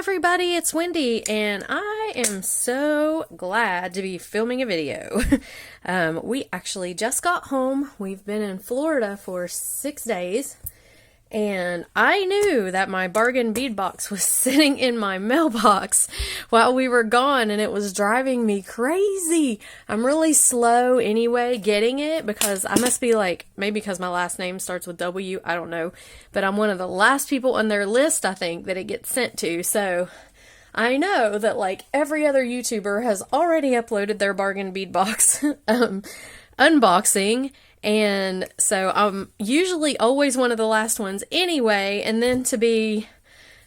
everybody, it's Wendy, and I am so glad to be filming a video. We actually just got home. We've been in Florida for 6 days, and I knew that my bargain bead box was sitting in my mailbox while we were gone, and it was driving me crazy. I'm really slow anyway getting it because I must be like, maybe because my last name starts with W, I don't know, but I'm one of the last people on their list, I think, that it gets sent to. So I know that like every other YouTuber has already uploaded their bargain bead box unboxing. And so I'm usually always one of the last ones anyway, and then to be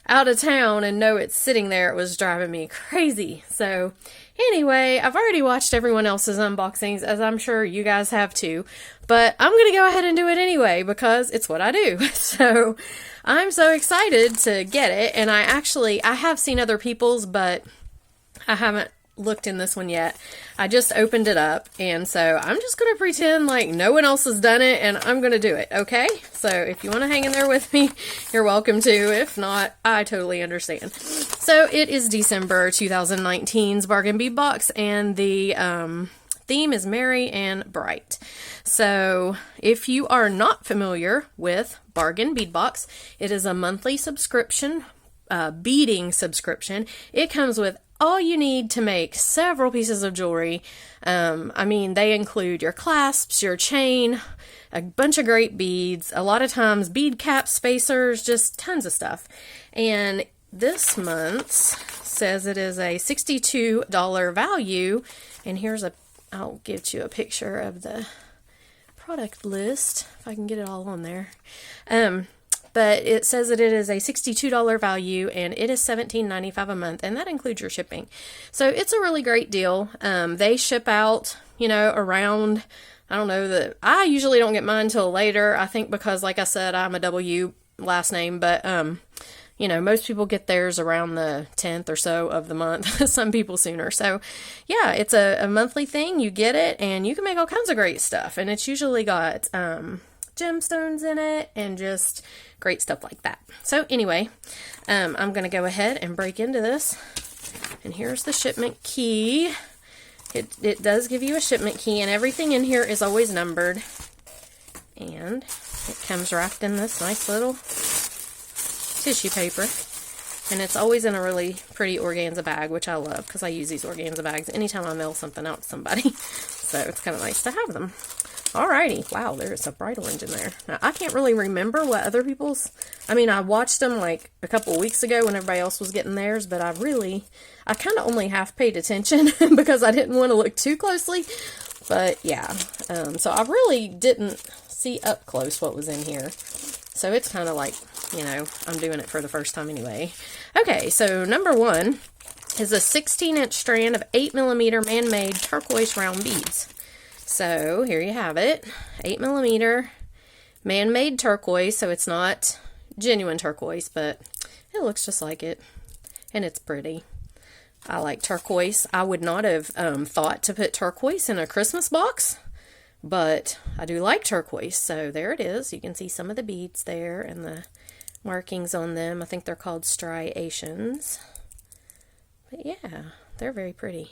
out of town and know it's sitting there, it was driving me crazy. So anyway, I've already watched everyone else's unboxings, as I'm sure you guys have too, but I'm going to go ahead and do it anyway because it's what I do. So I'm so excited to get it, and I have seen other people's, but I haven't looked in this one yet. I just opened it up, and so I'm just going to pretend like no one else has done it, and I'm going to do it, okay? So if you want to hang in there with me, you're welcome to. If not, I totally understand. So it is December 2019's Bargain Bead Box, and the theme is merry and bright. So if you are not familiar with Bargain Bead Box, it is a monthly subscription, beading subscription. It comes with all you need to make several pieces of jewelry. I mean, they include your clasps, your chain, a bunch of great beads, a lot of times bead caps, spacers, just tons of stuff. And this month's says it is a $62 value. And I'll give you a picture of the product list, if I can get it all on there. But it says that it is a $62 value, and it is $17.95 a month, and that includes your shipping. So it's a really great deal. They ship out, around, I don't know, I usually don't get mine till later, I think because, like I said, I'm a W last name, but, most people get theirs around the 10th or so of the month, some people sooner. So, yeah, it's a monthly thing. You get it, and you can make all kinds of great stuff, and it's usually got gemstones in it and just great stuff like that. So anyway, I'm going to go ahead and break into this, and here's the shipment key. It does give you a shipment key, and everything in here is always numbered, and it comes wrapped in this nice little tissue paper, and it's always in a really pretty organza bag, which I love because I use these organza bags anytime I mail something out to somebody. So it's kind of nice to have them. Alrighty, wow, there's a bright orange in there. Now, I can't really remember what other people's, I watched them like a couple weeks ago when everybody else was getting theirs, but I kind of only half paid attention because I didn't want to look too closely, but yeah, so I really didn't see up close what was in here, so it's kind of like, I'm doing it for the first time anyway. Okay, so number one is a 16-inch strand of 8mm man-made turquoise round beads. So here you have it, 8mm man-made turquoise, so it's not genuine turquoise, but it looks just like it, and it's pretty. I like turquoise. I would not have thought to put turquoise in a Christmas box, but I do like turquoise, so there it is. You can see some of the beads there and the markings on them. I think they're called striations, but yeah, they're very pretty.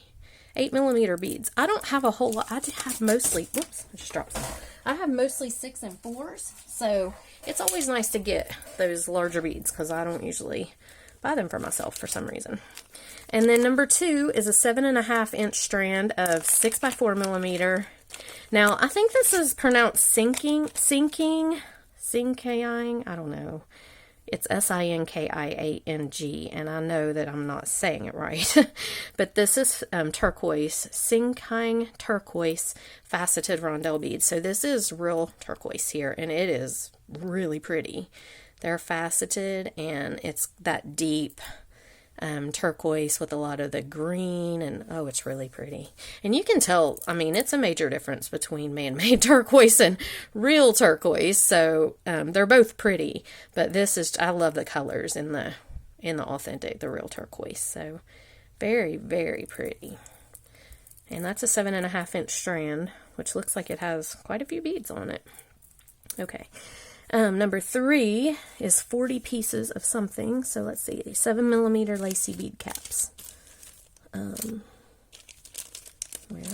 8mm beads. I don't have a whole lot. I have mostly, whoops, I just dropped some. I have mostly 6 and 4s, so it's always nice to get those larger beads because I don't usually buy them for myself for some reason. And then number two is a 7.5-inch strand of 6x4mm. Now, I think this is pronounced sinking, I don't know. It's Sinkiang, and I know that I'm not saying it right. But this is turquoise, Sinkiang turquoise faceted rondelle beads. So this is real turquoise here, and it is really pretty. They're faceted, and it's that deep turquoise with a lot of the green, and oh, it's really pretty. And you can tell, it's a major difference between man-made turquoise and real turquoise, so they're both pretty, but I love the colors in the authentic, the real turquoise, so very, very pretty. And that's a 7.5-inch strand, which looks like it has quite a few beads on it. Okay. Number 3 is 40 pieces of something. So let's see, 7mm lacy bead caps. Where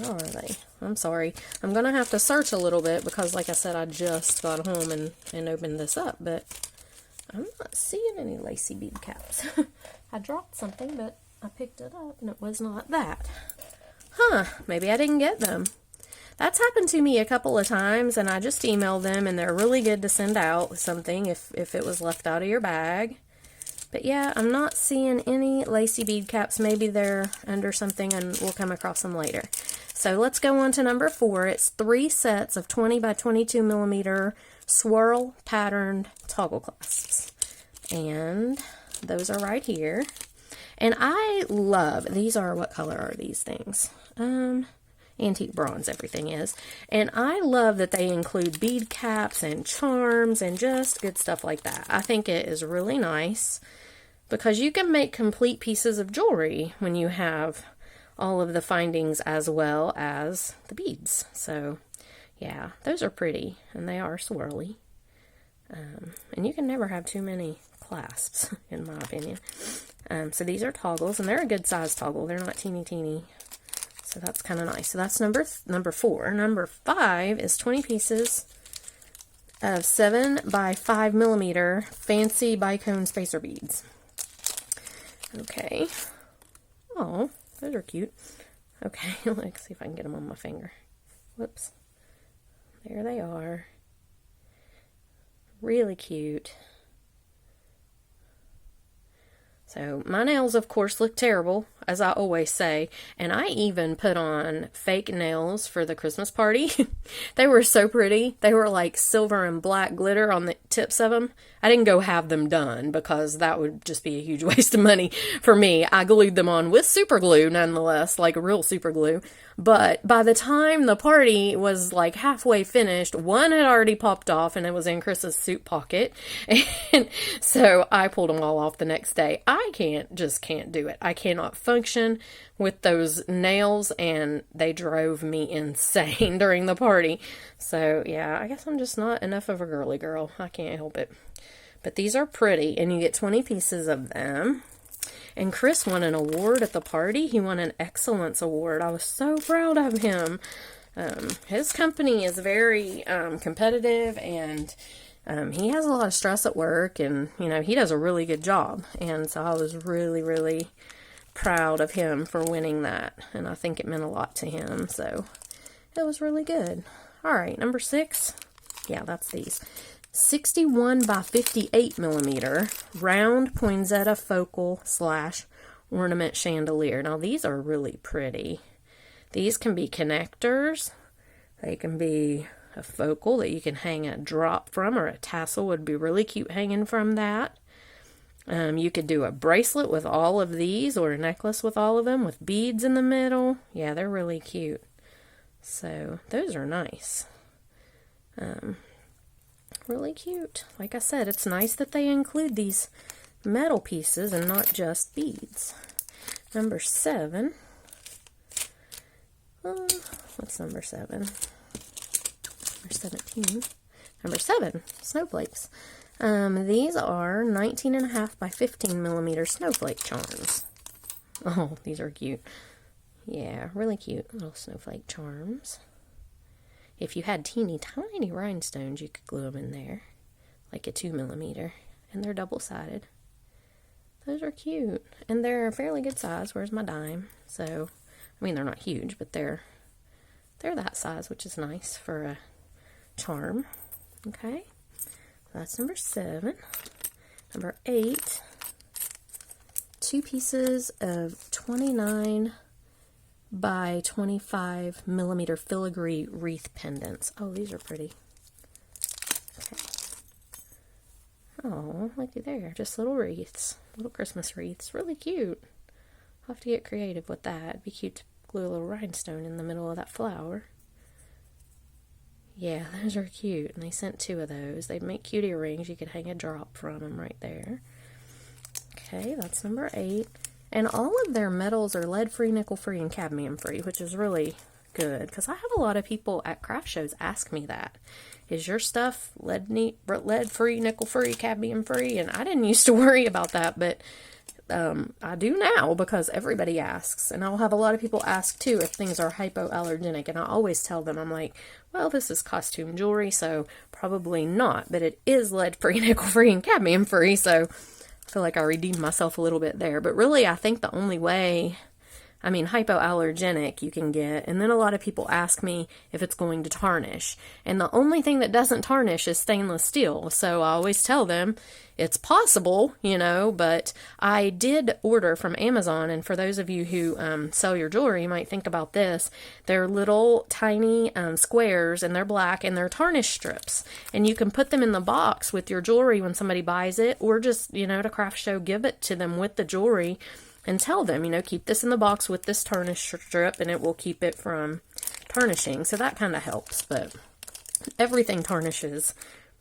are they? I'm sorry. I'm going to have to search a little bit because, like I said, I just got home and opened this up, but I'm not seeing any lacy bead caps. I dropped something, but I picked it up and it was not that. Huh, maybe I didn't get them. That's happened to me a couple of times, and I just emailed them, and they're really good to send out something if it was left out of your bag. But yeah, I'm not seeing any lacy bead caps. Maybe they're under something and we'll come across them later. So let's go on to number 4. It's 3 sets of 20 by 22mm swirl patterned toggle clasps. And those are right here. And I love, these are, what color are these things? Antique bronze, everything is. And I love that they include bead caps and charms and just good stuff like that. I think it is really nice because you can make complete pieces of jewelry when you have all of the findings as well as the beads. So yeah, those are pretty and they are swirly. And you can never have too many clasps, in my opinion. So these are toggles, and they're a good size toggle. They're not teeny. So that's kind of nice. So that's number 4. Number 5 is 20 pieces of 7 by 5mm fancy bicone spacer beads. Okay. Oh, those are cute. Okay, let's see if I can get them on my finger. Whoops. There they are. Really cute. So my nails, of course, look terrible, as I always say, and I even put on fake nails for the Christmas party. They were so pretty. They were like silver and black glitter on the tips of them. I didn't go have them done because that would just be a huge waste of money for me. I glued them on with super glue, nonetheless, like real super glue. But by the time the party was like halfway finished, one had already popped off and it was in Chris's suit pocket. And so I pulled them all off the next day. I just can't do it. I cannot function with those nails, and they drove me insane during the party. So yeah, I guess I'm just not enough of a girly girl. I can't help it. But these are pretty, and you get 20 pieces of them. And Chris won an award at the party. He won an excellence award. I was so proud of him. His company is very competitive, and he has a lot of stress at work, and he does a really good job. And so I was really, really proud of him for winning that, and I think it meant a lot to him. So it was really good. All right, number 6. Yeah, that's these. 61 by 58mm round poinsettia focal / ornament chandelier. Now these are really pretty. These can be connectors. They can be a focal that you can hang a drop from, or a tassel would be really cute hanging from that. You could do a bracelet with all of these, or a necklace with all of them with beads in the middle. Yeah, they're really cute. So those are nice. Really cute. Like I said, it's nice that they include these metal pieces and not just beads. Number 7. What's number 7? Number 17. Number 7, snowflakes. These are 19.5 by 15mm snowflake charms. Oh, these are cute. Yeah, really cute little snowflake charms. If you had teeny tiny rhinestones, you could glue them in there, like a 2mm, and they're double-sided. Those are cute, and they're a fairly good size. Where's my dime? So, I mean, they're not huge, but they're that size, which is nice for a charm. Okay, that's number 7. Number 8, 2 pieces of 29 by 25mm filigree wreath pendants. Oh, these are pretty. Okay. Oh, looky there. Just little wreaths. Little Christmas wreaths. Really cute. I'll have to get creative with that. It'd be cute to glue a little rhinestone in the middle of that flower. Yeah, those are cute. And they sent 2 of those. They'd make cute earrings. You could hang a drop from them right there. Okay, that's number 8. And all of their metals are lead-free, nickel-free, and cadmium-free, which is really Good, because I have a lot of people at craft shows ask me that. Is your stuff lead-free, nickel-free, cadmium-free? And I didn't used to worry about that, but I do now because everybody asks. And I'll have a lot of people ask, too, if things are hypoallergenic. And I always tell them, I'm like, well, this is costume jewelry, so probably not. But it is lead-free, nickel-free, and cadmium-free, so I feel like I redeemed myself a little bit there. But really, I think the only way... hypoallergenic you can get, and then a lot of people ask me if it's going to tarnish, and the only thing that doesn't tarnish is stainless steel, so I always tell them it's possible, but I did order from Amazon, and for those of you who sell your jewelry, you might think about this. They're little tiny squares, and they're black, and they're tarnish strips, and you can put them in the box with your jewelry when somebody buys it, or just, to craft show, give it to them with the jewelry, and tell them, keep this in the box with this tarnish strip and it will keep it from tarnishing. So that kind of helps, but everything tarnishes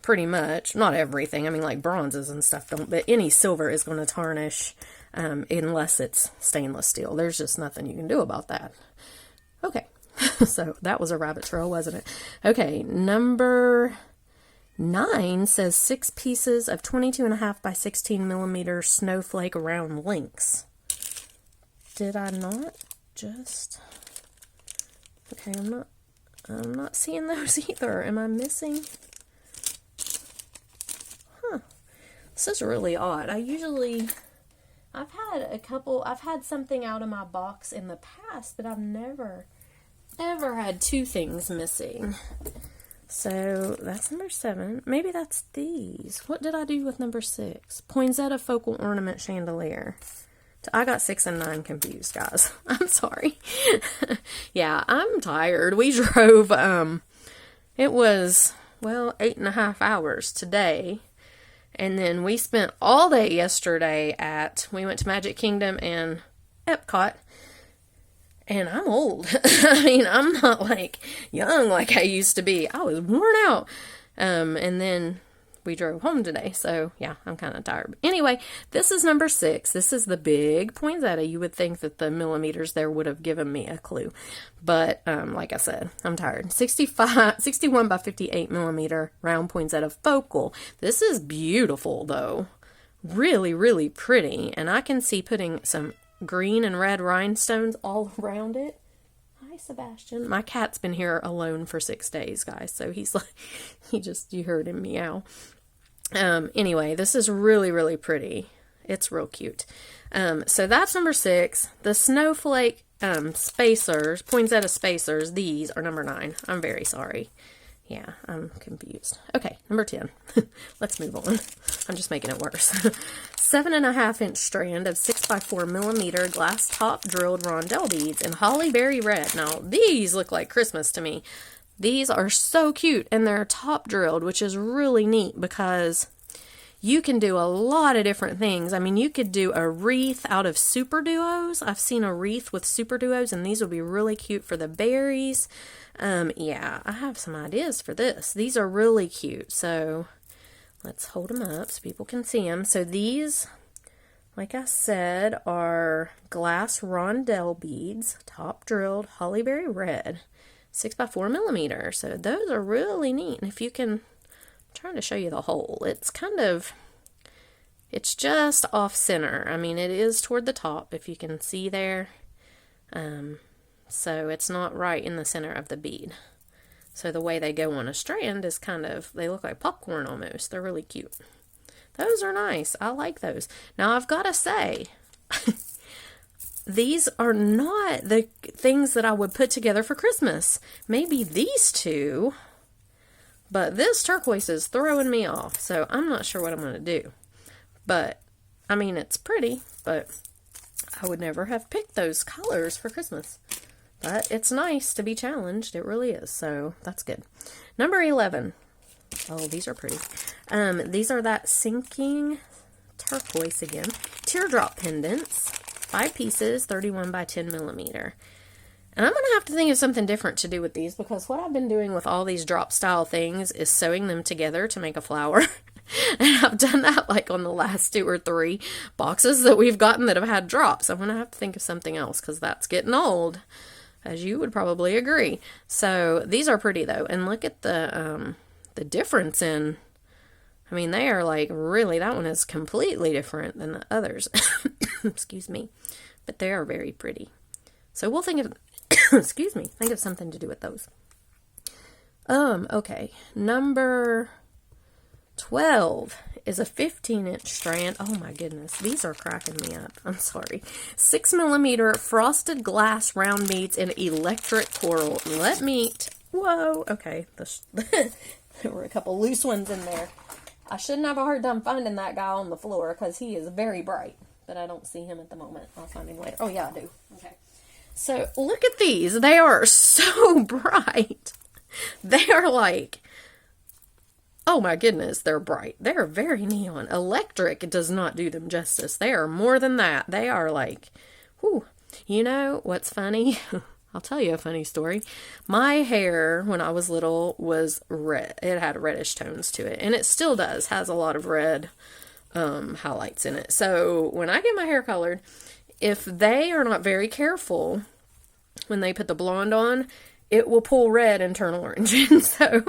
pretty much. Not everything. Like bronzes and stuff don't, but any silver is going to tarnish unless it's stainless steel. There's just nothing you can do about that. Okay, so that was a rabbit trail, wasn't it? Okay, number 9 says 6 pieces of 22.5 by 16 millimeter snowflake round links. Did I not just... Okay, I'm not seeing those either. Am I missing? Huh. This is really odd. I've had something out of my box in the past, but I've never, ever had 2 things missing. So that's number 7. Maybe that's these. What did I do with number 6? Poinsettia focal ornament chandelier. I got 6 and 9 confused, guys. I'm sorry. Yeah, I'm tired. We drove, it was, 8.5 hours today. And then we spent all day yesterday we went to Magic Kingdom and Epcot. And I'm old. I'm not like young like I used to be. I was worn out. And then we drove home today. So yeah, I'm kind of tired. But anyway, this is number 6. This is the big poinsettia. You would think that the millimeters there would have given me a clue. But like I said, I'm tired. 61 by 58 millimeter round poinsettia focal. This is beautiful though. Really, really pretty. And I can see putting some green and red rhinestones all around it. Hi, Sebastian. My cat's been here alone for 6 days, guys. So he's like, you heard him meow. Anyway, this is really, really pretty. It's real cute. So that's number 6. The snowflake spacers, poinsettia spacers, these are number 9. I'm very sorry. Yeah, I'm confused. Okay, number 10. Let's move on. I'm just making it worse. 7.5 inch strand of 6 by 4 millimeter glass top drilled rondelle beads in holly berry red. Now, these look like Christmas to me. These are so cute, and they're top drilled, which is really neat because you can do a lot of different things. You could do a wreath out of super duos. I've seen a wreath with super duos, and these would be really cute for the berries. Yeah, I have some ideas for this. These are really cute. So let's hold them up so people can see them. So these, like I said, are glass rondelle beads, top drilled, holly berry red, 6 by 4 millimeter. So those are really neat. And if you can, I'm trying to show you the hole. It's just off center. It is toward the top, if you can see there. So it's not right in the center of the bead. So the way they go on a strand is they look like popcorn almost. They're really cute. Those are nice. I like those. Now I've got to say, these are not the things that I would put together for Christmas. Maybe these two, but this turquoise is throwing me off. So I'm not sure what I'm going to do. But, it's pretty, but I would never have picked those colors for Christmas. But it's nice to be challenged. It really is. So that's good. Number 11. Oh, these are pretty. These are that sinking turquoise again. Teardrop pendants. 5 pieces, 31 by 10 millimeter. And I'm going to have to think of something different to do with these, because what I've been doing with all these drop style things is sewing them together to make a flower. And I've done that on the last 2 or 3 boxes that we've gotten that have had drops. I'm going to have to think of something else because that's getting old. as you would probably agree. So these are pretty though. And look at the difference in, I mean, they are like really, that one is completely different than the others. Excuse me. But they are very pretty. So we'll think of, excuse me, think of something to do with those. Okay. Number 12 is a 15-inch strand. Oh my goodness, these are cracking me up. I'm sorry. 6mm frosted glass round beads in electric coral. Whoa, okay. There were a couple loose ones in there. I shouldn't have a hard time finding that guy on the floor because he is very bright, but I don't see him at the moment. I'll find him later. Oh yeah, I do. Okay. So look at these. They are so bright. They are like, oh my goodness, they're bright. They're very neon. Electric does not do them justice. They are more than that. They are like, whew. You know what's funny? I'll tell you a funny story. My hair, when I was little, was red. It had reddish tones to it. And it still does. Has a lot of red highlights in it. So when I get my hair colored, if they are not very careful, when they put the blonde on, it will pull red and turn orange. And so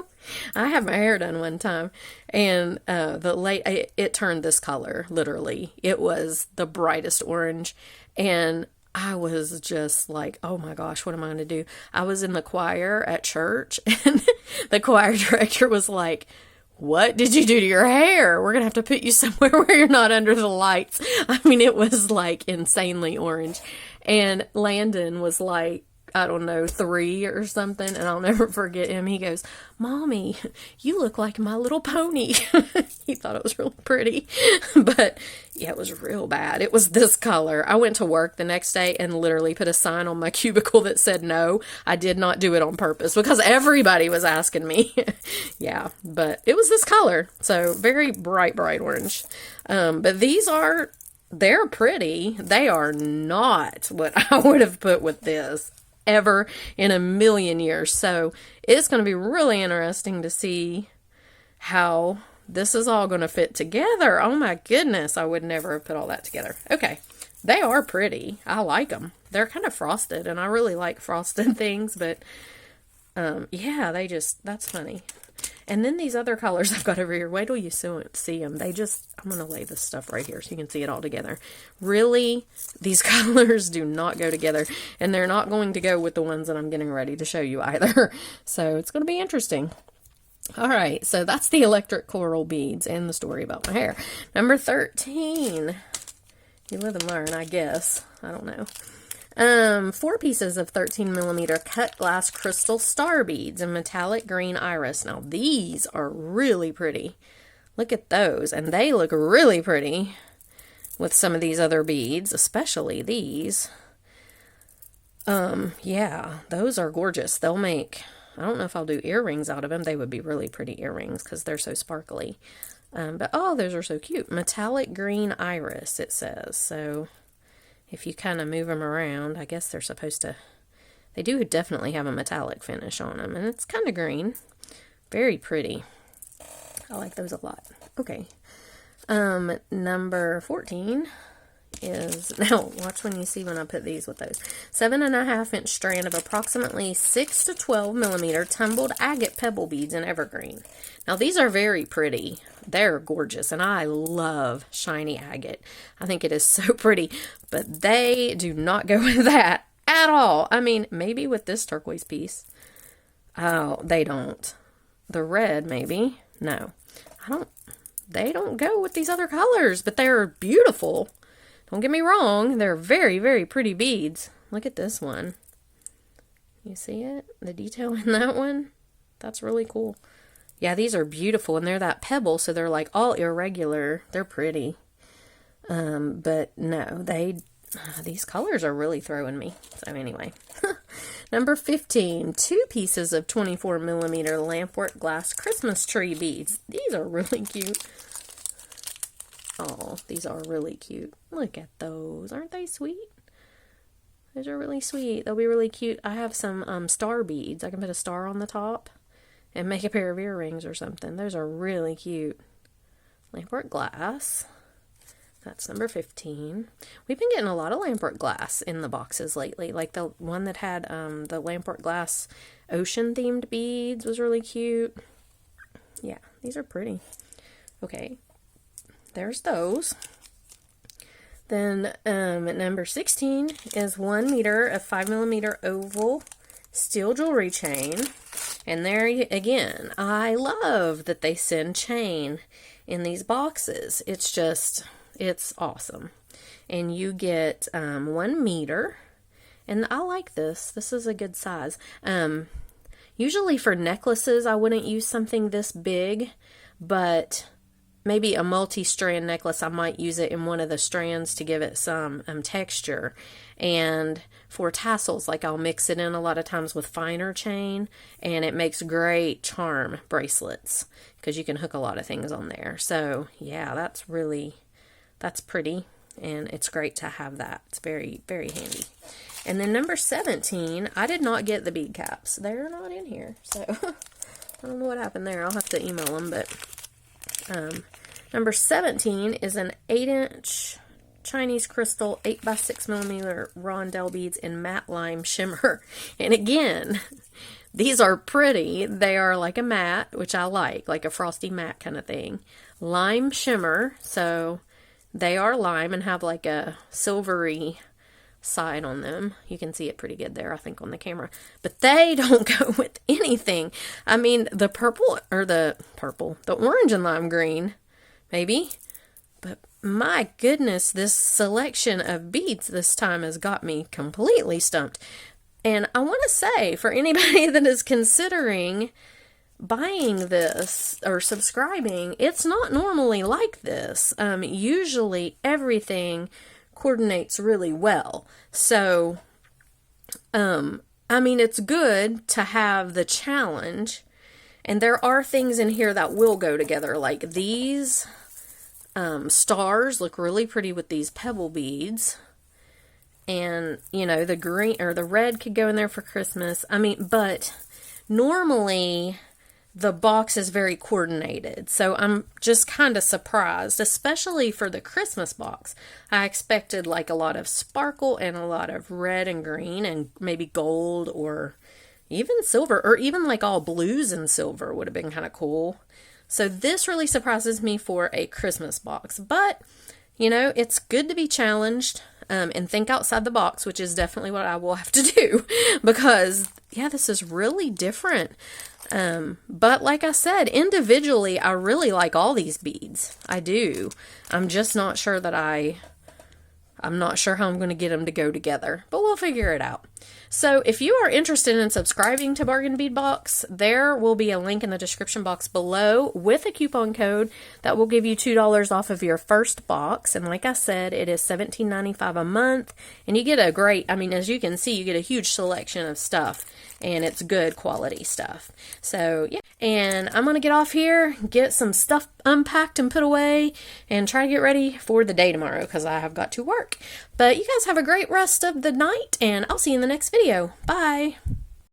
I had my hair done one time, and it turned this color, literally. It was the brightest orange, and I was just like, oh my gosh, what am I going to do? I was in the choir at church, and the choir director was like, what did you do to your hair? We're going to have to put you somewhere where you're not under the lights. I mean, it was like insanely orange. And Landon was like, I don't know, 3 or something, and I'll never forget him. He goes, Mommy, you look like My Little Pony. He thought it was really pretty, but yeah, it was real bad. It was this color. I went to work the next day and literally put a sign on my cubicle that said, no, I did not do it on purpose, because everybody was asking me. Yeah, but it was this color, so very bright, bright orange. But they're pretty. They are not what I would have put with this ever in a million years. So it's going to be really interesting to see how this is all going to fit together. Oh my goodness, I would never have put all that together. Okay, they are pretty. I like them. They're kind of frosted, and I really like frosted things, but yeah, that's funny. And then these other colors I've got over here, wait till you see them. I'm going to lay this stuff right here so you can see it all together. Really, these colors do not go together, and they're not going to go with the ones that I'm getting ready to show you either. So it's going to be interesting. All right, so that's the electric coral beads and the story about my hair. Number 13. You live and learn, I guess. I don't know. 4 pieces of 13mm cut glass crystal star beads in metallic green iris. Now these are really pretty. Look at those, and they look really pretty with some of these other beads, especially these. Yeah, those are gorgeous. I don't know if I'll do earrings out of them. They would be really pretty earrings because they're so sparkly. But oh, those are so cute. Metallic green iris, it says. So if you kind of move them around, I guess they're supposed to, they do definitely have a metallic finish on them, and it's kind of green. Very pretty. I like those a lot. Okay. Number 14 is, now watch when I put these with those. 7.5-inch strand of approximately 6 to 12mm tumbled agate pebble beads in evergreen. Now these are very pretty. They're gorgeous, and I love shiny agate. I think it is so pretty, but they do not go with that at all. I mean, maybe with this turquoise piece. Oh, they don't. The red, maybe. No, they don't go with these other colors, but they're beautiful. Don't get me wrong, they're very, very pretty beads. Look at this one. You see it? The detail in that one? That's really cool. Yeah, these are beautiful, and they're that pebble, so they're like all irregular. They're pretty. But no, these colors are really throwing me. So anyway. Number 15, 2 pieces of 24mm lampwork glass Christmas tree beads. These are really cute. Oh, these are really cute. Look at those. Aren't they sweet? Those are really sweet. They'll be really cute. I have some star beads. I can put a star on the top and make a pair of earrings or something. Those are really cute. Lampwork glass. That's number 15. We've been getting a lot of Lamport glass in the boxes lately. Like the one that had the Lamport glass ocean themed beads was really cute. Yeah, these are pretty. Okay, there's those. Then number 16 is 1 meter of 5mm oval steel jewelry chain. And there again, I love that they send chain in these boxes. It's awesome. And you get 1 meter. And I like this. This is a good size. Usually for necklaces, I wouldn't use something this big, but maybe a multi-strand necklace, I might use it in one of the strands to give it some texture. And for tassels, like I'll mix it in a lot of times with finer chain, and it makes great charm bracelets because you can hook a lot of things on there. So yeah, that's pretty, and it's great to have that. It's very, very handy. And then number 17, I did not get the bead caps. They're not in here, so I don't know what happened there. I'll have to email them, but number 17 is an 8-inch Chinese crystal 8x6mm rondelle beads in matte lime shimmer. And again, these are pretty. They are like a matte, which I like a frosty matte kind of thing. Lime shimmer, so they are lime and have like a silvery side on them. You can see it pretty good there, I think, on the camera. But they don't go with anything. I mean, the orange and lime green, maybe. But my goodness, this selection of beads this time has got me completely stumped. And I want to say, for anybody that is considering buying this or subscribing, it's not normally like this. Usually everything coordinates really well. So, I mean, it's good to have the challenge. And there are things in here that will go together, like these stars look really pretty with these pebble beads. And, you know, the green or the red could go in there for Christmas. I mean, but normally the box is very coordinated. So I'm just kind of surprised, especially for the Christmas box. I expected like a lot of sparkle and a lot of red and green and maybe gold or even silver, or even like all blues and silver would have been kind of cool. So this really surprises me for a Christmas box. But, you know, it's good to be challenged and think outside the box, which is definitely what I will have to do because, yeah, this is really different. But like I said, individually, I really like all these beads. I do. I'm just not sure that I'm not sure how I'm going to get them to go together, but we'll figure it out. So if you are interested in subscribing to Bargain Bead Box, there will be a link in the description box below with a coupon code that will give you $2 off of your first box. And like I said, it is $17.95 a month, and you get a great, I mean, as you can see, you get a huge selection of stuff, and it's good quality stuff. So yeah, and I'm going to get off here, get some stuff unpacked and put away, and try to get ready for the day tomorrow because I have got to work. But you guys have a great rest of the night, and I'll see you in the next video. Bye!